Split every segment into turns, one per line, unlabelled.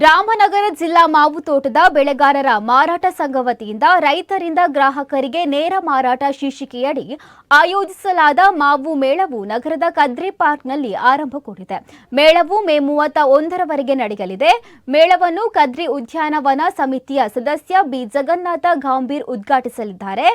ರಾಮನಗರ ಜಿಲ್ಲಾ ಮಾವು ತೋಟದ ಬೆಳೆಗಾರರ ಮಾರಾಟ ಸಂಘ ವತಿಯಿಂದ ರೈತರಿಂದ ಗ್ರಾಹಕರಿಗೆ ನೇರ ಮಾರಾಟ ಶೀರ್ಷಿಕೆಯಡಿ ಆಯೋಜಿಸಲಾದ ಮಾವು ಮೇಳವು ನಗರದ ಕದ್ರಿ ಪಾರ್ಕ್ನಲ್ಲಿ ಆರಂಭಗೊಂಡಿದೆ. ಮೇಳವು ಮೇ 31ರವರೆಗೆ ನಡೆಯಲಿದೆ. ಮೇಳವನ್ನು ಕದ್ರಿ ಉದ್ಯಾನವನ ಸಮಿತಿಯ ಸದಸ್ಯ ಬಿ ಜಗನ್ನಾಥ ಗಾಂಭೀರ್ ಉದ್ಘಾಟಿಸಲಿದ್ದಾರೆ.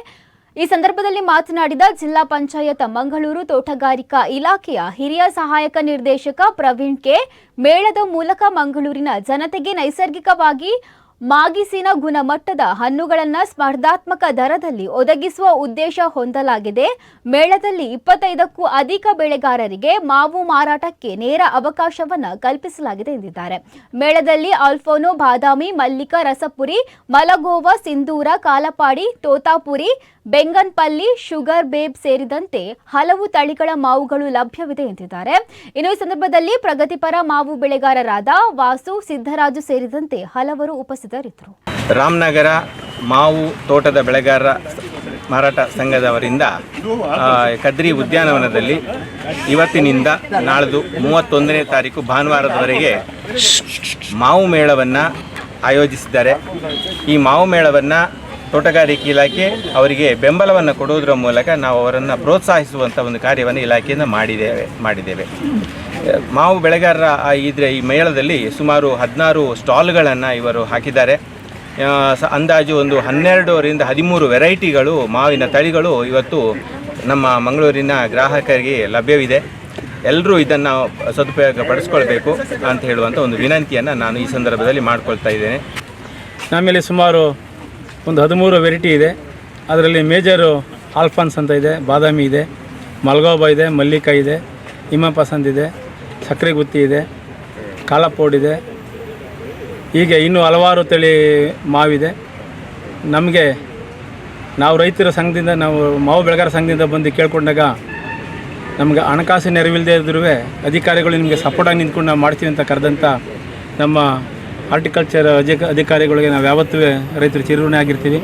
ಈ ಸಂದರ್ಭದಲ್ಲಿ ಮಾತನಾಡಿದ ಜಿಲ್ಲಾ ಪಂಚಾಯತ್ ಮಂಗಳೂರು ತೋಟಗಾರಿಕಾ ಇಲಾಖೆಯ ಹಿರಿಯ ಸಹಾಯಕ ನಿರ್ದೇಶಕ ಪ್ರವೀಣ್ ಕೆ, ಮೇಳದ ಮೂಲಕ ಮಂಗಳೂರಿನ ಜನತೆಗೆ ನೈಸರ್ಗಿಕವಾಗಿ ಮಾಗಿಸಿನ ಗುಣಮಟ್ಟದ ಹಣ್ಣುಗಳನ್ನು ಸ್ಪರ್ಧಾತ್ಮಕ ದರದಲ್ಲಿ ಒದಗಿಸುವ ಉದ್ದೇಶ ಹೊಂದಲಾಗಿದೆ. ಮೇಳದಲ್ಲಿ 25ಕ್ಕೂ ಅಧಿಕ ಬೆಳೆಗಾರರಿಗೆ ಮಾವು ಮಾರಾಟಕ್ಕೆ ನೇರ ಅವಕಾಶವನ್ನು ಕಲ್ಪಿಸಲಾಗಿದೆ ಎಂದಿದ್ದಾರೆ. ಮೇಳದಲ್ಲಿ ಆಲ್ಫೋನೋ, ಬಾದಾಮಿ, ಮಲ್ಲಿಕ, ರಸಪುರಿ, ಮಲಗೋವಾ, ಸಿಂಧೂರ, ಕಾಲಪಾಡಿ, ತೋತಾಪುರಿ, ಬೆಂಗನ್ಪಲ್ಲಿ, ಶುಗರ್ ಬೇಬ್ ಸೇರಿದಂತೆ ಹಲವು ತಳಿಗಳ ಮಾವುಗಳು ಲಭ್ಯವಿದೆ ಎಂದಿದ್ದಾರೆ. ಇನ್ನು ಈ ಸಂದರ್ಭದಲ್ಲಿ ಪ್ರಗತಿಪರ ಮಾವು ಬೆಳೆಗಾರರಾದ ವಾಸು, ಸಿದ್ದರಾಜು ಸೇರಿದಂತೆ ಹಲವರು ಉಪಸ್ಥಿತರಿದ್ದರು.
ರಾಮನಗರ ಮಾವು ತೋಟದ ಬೆಳೆಗಾರರ ಮಾರಾಟ ಸಂಘದವರಿಂದ ಕದ್ರಿ ಉದ್ಯಾನವನದಲ್ಲಿ ಇವತ್ತಿನಿಂದ ನಾಳ್ದು 31ನೇ ತಾರೀಕು ಭಾನುವಾರದವರೆಗೆ ಮಾವು ಮೇಳವನ್ನು ಆಯೋಜಿಸಿದ್ದಾರೆ. ಈ ಮಾವು ಮೇಳವನ್ನು ತೋಟಗಾರಿಕೆ ಇಲಾಖೆ ಅವರಿಗೆ ಬೆಂಬಲವನ್ನು ಕೊಡುವುದರ ಮೂಲಕ ನಾವು ಅವರನ್ನು ಪ್ರೋತ್ಸಾಹಿಸುವಂಥ ಒಂದು ಕಾರ್ಯವನ್ನು ಇಲಾಖೆಯಿಂದ ಮಾಡಿದ್ದೇವೆ. ಮಾವು ಬೆಳೆಗಾರರ ಈ ಮೇಳದಲ್ಲಿ ಸುಮಾರು 16 ಸ್ಟಾಲ್ಗಳನ್ನು ಇವರು ಹಾಕಿದ್ದಾರೆ. ಅಂದಾಜು ಒಂದು 12ರಿಂದ 13 ವೆರೈಟಿಗಳು ಮಾವಿನ ತಳಿಗಳು ಇವತ್ತು ನಮ್ಮ ಮಂಗಳೂರಿನ ಗ್ರಾಹಕರಿಗೆ ಲಭ್ಯವಿದೆ. ಎಲ್ಲರೂ ಇದನ್ನು ಸದುಪಯೋಗ ಪಡಿಸ್ಕೊಳ್ಬೇಕು ಅಂತ ಹೇಳುವಂಥ ಒಂದು ವಿನಂತಿಯನ್ನು ನಾನು ಈ ಸಂದರ್ಭದಲ್ಲಿ ಮಾಡಿಕೊಳ್ತಾ ಇದ್ದೇನೆ.
ನಮ್ಮಲ್ಲಿ ಸುಮಾರು ಒಂದು 13 ವೆರೈಟಿ ಇದೆ. ಅದರಲ್ಲಿ ಮೇಜರು ಆಲ್ಫಾನ್ಸ್ ಅಂತ ಇದೆ, ಬಾದಾಮಿ ಇದೆ, ಮಲ್ಗೋಬಾ ಇದೆ, ಮಲ್ಲಿಕ ಇದೆ, ಹಿಮ ಪಸಂದ್ ಇದೆ, ಸಕ್ಕರೆ ಗುತ್ತಿ ಇದೆ, ಕಾಲಪೋಡ್ ಇದೆ. ಹೀಗೆ ಇನ್ನೂ ಹಲವಾರು ತಳಿ ಮಾವಿದೆ. ನಾವು ರೈತರ ಸಂಘದಿಂದ, ನಾವು ಮಾವು ಬೆಳೆಗಾರ ಸಂಘದಿಂದ ಬಂದು ಕೇಳ್ಕೊಂಡಾಗ ನಮಗೆ ಹಣಕಾಸು ನೆರವಿಲ್ಲದೆ ಇದ್ರೂ ಅಧಿಕಾರಿಗಳು ನಿಮಗೆ ಸಪೋರ್ಟಾಗಿ ನಿಂತ್ಕೊಂಡು ನಾವು ಮಾಡ್ತೀವಿ ಅಂತ ಕರೆದಂಥ ನಮ್ಮ ಹಾರ್ಟಿಕಲ್ಚರ್ ಅಧಿಕಾರಿಗಳಿಗೆ ನಾವು ಯಾವತ್ತೂ ರೈತರು ಚಿರಋಣಿ ಆಗಿರ್ತೀವಿ.